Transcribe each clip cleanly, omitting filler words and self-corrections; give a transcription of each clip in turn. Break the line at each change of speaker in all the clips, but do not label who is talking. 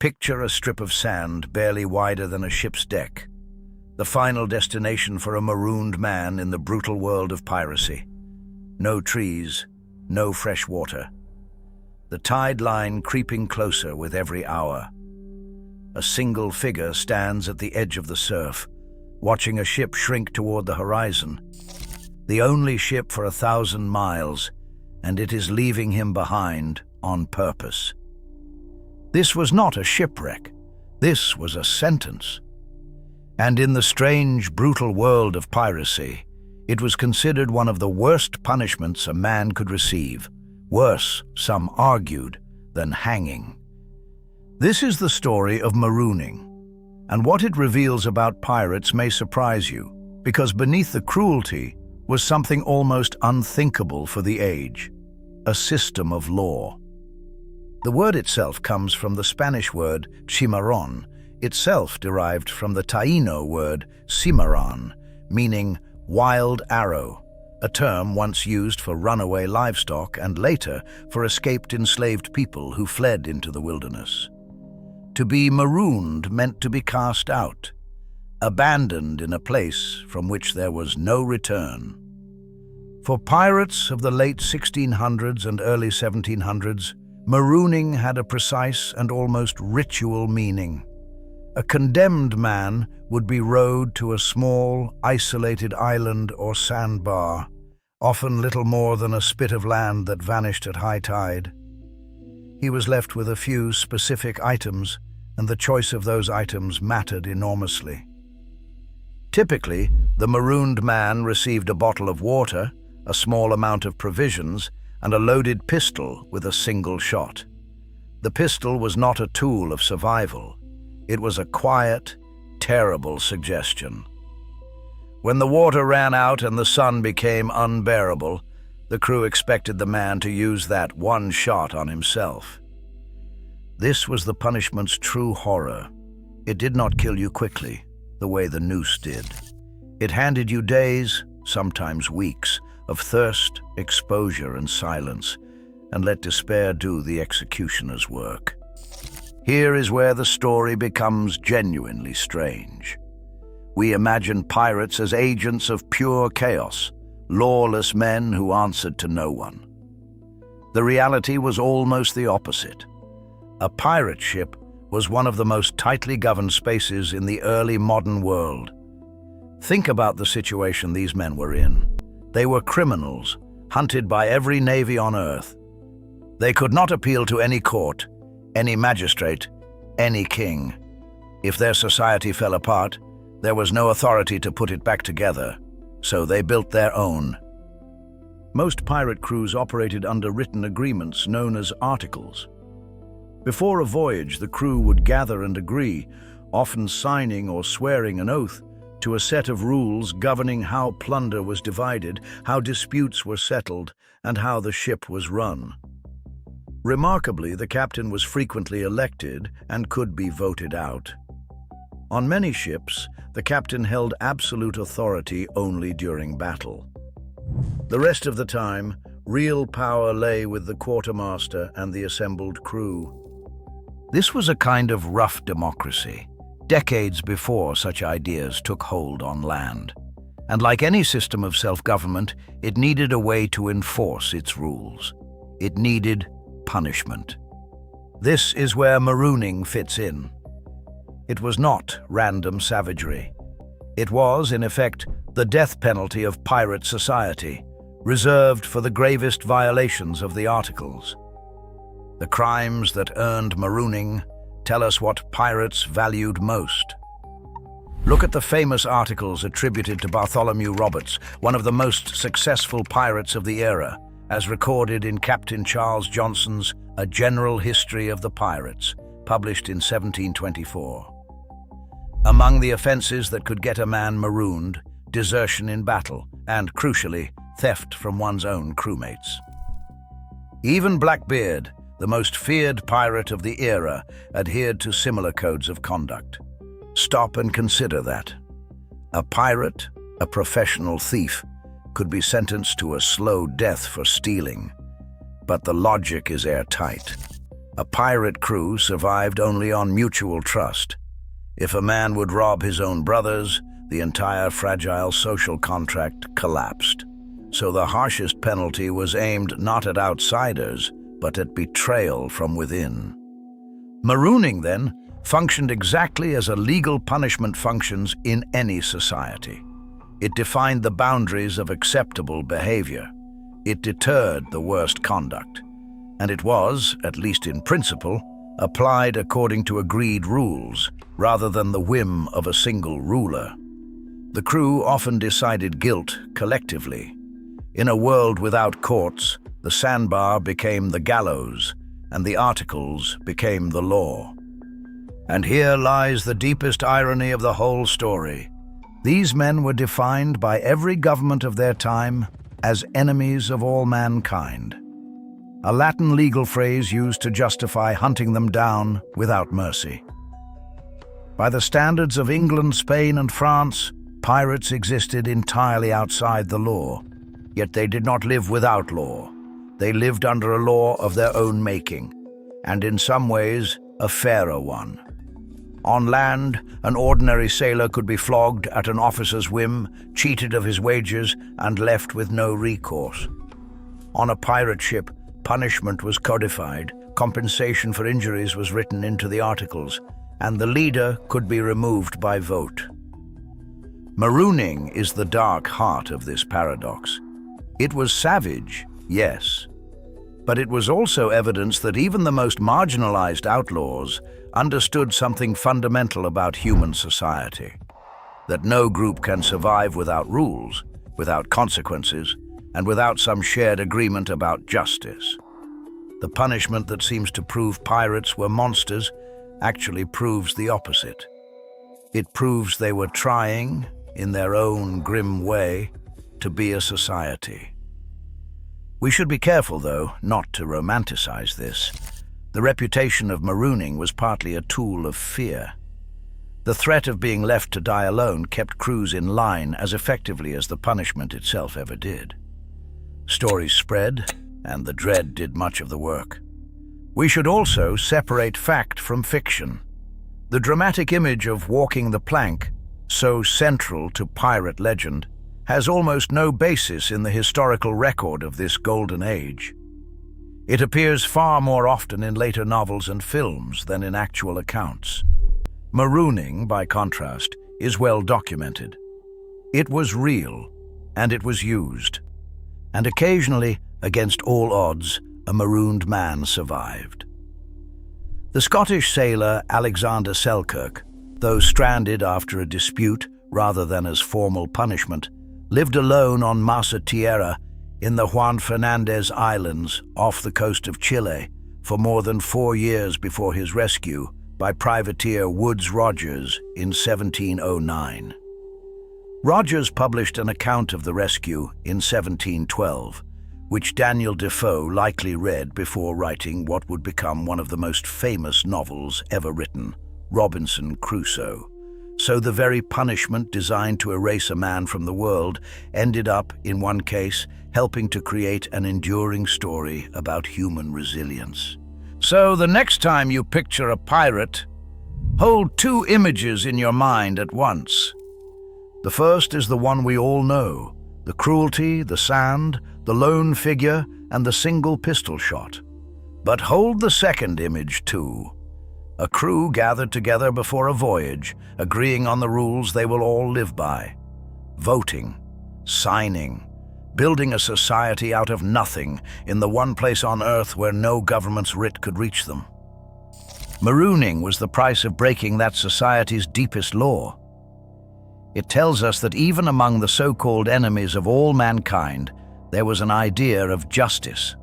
Picture a strip of sand barely wider than a ship's deck, the final destination for a marooned man in the brutal world of piracy. No trees, no fresh water. The tide line creeping closer with every hour. A single figure stands at the edge of the surf, watching a ship shrink toward the horizon. The only ship for 1,000 miles, and it is leaving him behind on purpose. This was not a shipwreck. This was a sentence. And in the strange, brutal world of piracy, it was considered one of the worst punishments a man could receive. Worse, some argued, than hanging. This is the story of marooning, and what it reveals about pirates may surprise you, because beneath the cruelty was something almost unthinkable for the age: a system of law. The word itself comes from the Spanish word chimarrón, itself derived from the Taíno word cimarrón, meaning wild arrow, a term once used for runaway livestock and later for escaped enslaved people who fled into the wilderness. To be marooned meant to be cast out, abandoned in a place from which there was no return. For pirates of the late 1600s and early 1700s, marooning had a precise and almost ritual meaning. A condemned man would be rowed to a small, isolated island or sandbar, often little more than a spit of land that vanished at high tide. He was left with a few specific items, and the choice of those items mattered enormously. Typically, the marooned man received a bottle of water, a small amount of provisions, and a loaded pistol with a single shot. The pistol was not a tool of survival. It was a quiet, terrible suggestion. When the water ran out and the sun became unbearable, the crew expected the man to use that one shot on himself. This was the punishment's true horror. It did not kill you quickly, the way the noose did. It handed you days, sometimes weeks, of thirst, exposure, and silence, and let despair do the executioner's work. Here is where the story becomes genuinely strange. We imagine pirates as agents of pure chaos, lawless men who answered to no one. The reality was almost the opposite. A pirate ship was one of the most tightly governed spaces in the early modern world. Think about the situation these men were in. They were criminals, hunted by every navy on earth. They could not appeal to any court, any magistrate, any king. If their society fell apart, there was no authority to put it back together, so they built their own. Most pirate crews operated under written agreements known as articles. Before a voyage, the crew would gather and agree, often signing or swearing an oath, to a set of rules governing how plunder was divided, how disputes were settled, and how the ship was run. Remarkably, the captain was frequently elected and could be voted out. On many ships, the captain held absolute authority only during battle. The rest of the time, real power lay with the quartermaster and the assembled crew. This was a kind of rough democracy, decades before such ideas took hold on land. And like any system of self-government, it needed a way to enforce its rules. It needed punishment. This is where marooning fits in. It was not random savagery. It was, in effect, the death penalty of pirate society, reserved for the gravest violations of the Articles. The crimes that earned marooning tell us what pirates valued most. Look at the famous articles attributed to Bartholomew Roberts, one of the most successful pirates of the era, as recorded in Captain Charles Johnson's A General History of the Pirates, published in 1724. Among the offenses that could get a man marooned, desertion in battle, and, crucially, theft from one's own crewmates. Even Blackbeard, the most feared pirate of the era, adhered to similar codes of conduct. Stop and consider that. A pirate, a professional thief, could be sentenced to a slow death for stealing, but the logic is airtight. A pirate crew survived only on mutual trust. If a man would rob his own brothers, the entire fragile social contract collapsed. So the harshest penalty was aimed not at outsiders, but at betrayal from within. Marooning, then, functioned exactly as a legal punishment functions in any society. It defined the boundaries of acceptable behavior. It deterred the worst conduct. And it was, at least in principle, applied according to agreed rules, rather than the whim of a single ruler. The crew often decided guilt collectively. In a world without courts, the sandbar became the gallows, and the articles became the law. And here lies the deepest irony of the whole story. These men were defined by every government of their time as enemies of all mankind, a Latin legal phrase used to justify hunting them down without mercy. By the standards of England, Spain, and France, pirates existed entirely outside the law, yet they did not live without law. They lived under a law of their own making, and in some ways, a fairer one. On land, an ordinary sailor could be flogged at an officer's whim, cheated of his wages, and left with no recourse. On a pirate ship, punishment was codified, compensation for injuries was written into the articles, and the leader could be removed by vote. Marooning is the dark heart of this paradox. It was savage, yes, but it was also evidence that even the most marginalized outlaws understood something fundamental about human society, that no group can survive without rules, without consequences, and without some shared agreement about justice. The punishment that seems to prove pirates were monsters actually proves the opposite. It proves they were trying, in their own grim way, to be a society. We should be careful, though, not to romanticize this. The reputation of marooning was partly a tool of fear. The threat of being left to die alone kept crews in line as effectively as the punishment itself ever did. Stories spread, and the dread did much of the work. We should also separate fact from fiction. The dramatic image of walking the plank, so central to pirate legend, has almost no basis in the historical record of this golden age. It appears far more often in later novels and films than in actual accounts. Marooning, by contrast, is well documented. It was real, and it was used. And occasionally, against all odds, a marooned man survived. The Scottish sailor Alexander Selkirk, though stranded after a dispute rather than as formal punishment, lived alone on Masa Tierra in the Juan Fernandez Islands off the coast of Chile for more than 4 years before his rescue by privateer Woodes Rogers in 1709. Rogers published an account of the rescue in 1712, which Daniel Defoe likely read before writing what would become one of the most famous novels ever written, Robinson Crusoe. So the very punishment designed to erase a man from the world ended up, in one case, helping to create an enduring story about human resilience. So the next time you picture a pirate, hold 2 images in your mind at once. The first is the one we all know, the cruelty, the sand, the lone figure, and the single pistol shot. But hold the second image too. A crew gathered together before a voyage, agreeing on the rules they will all live by. Voting, signing, building a society out of nothing in the one place on Earth where no government's writ could reach them. Marooning was the price of breaking that society's deepest law. It tells us that even among the so-called enemies of all mankind, there was an idea of justice,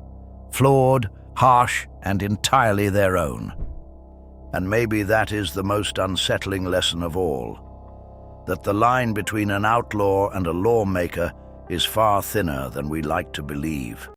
flawed, harsh, and entirely their own. And maybe that is the most unsettling lesson of all, that the line between an outlaw and a lawmaker is far thinner than we like to believe.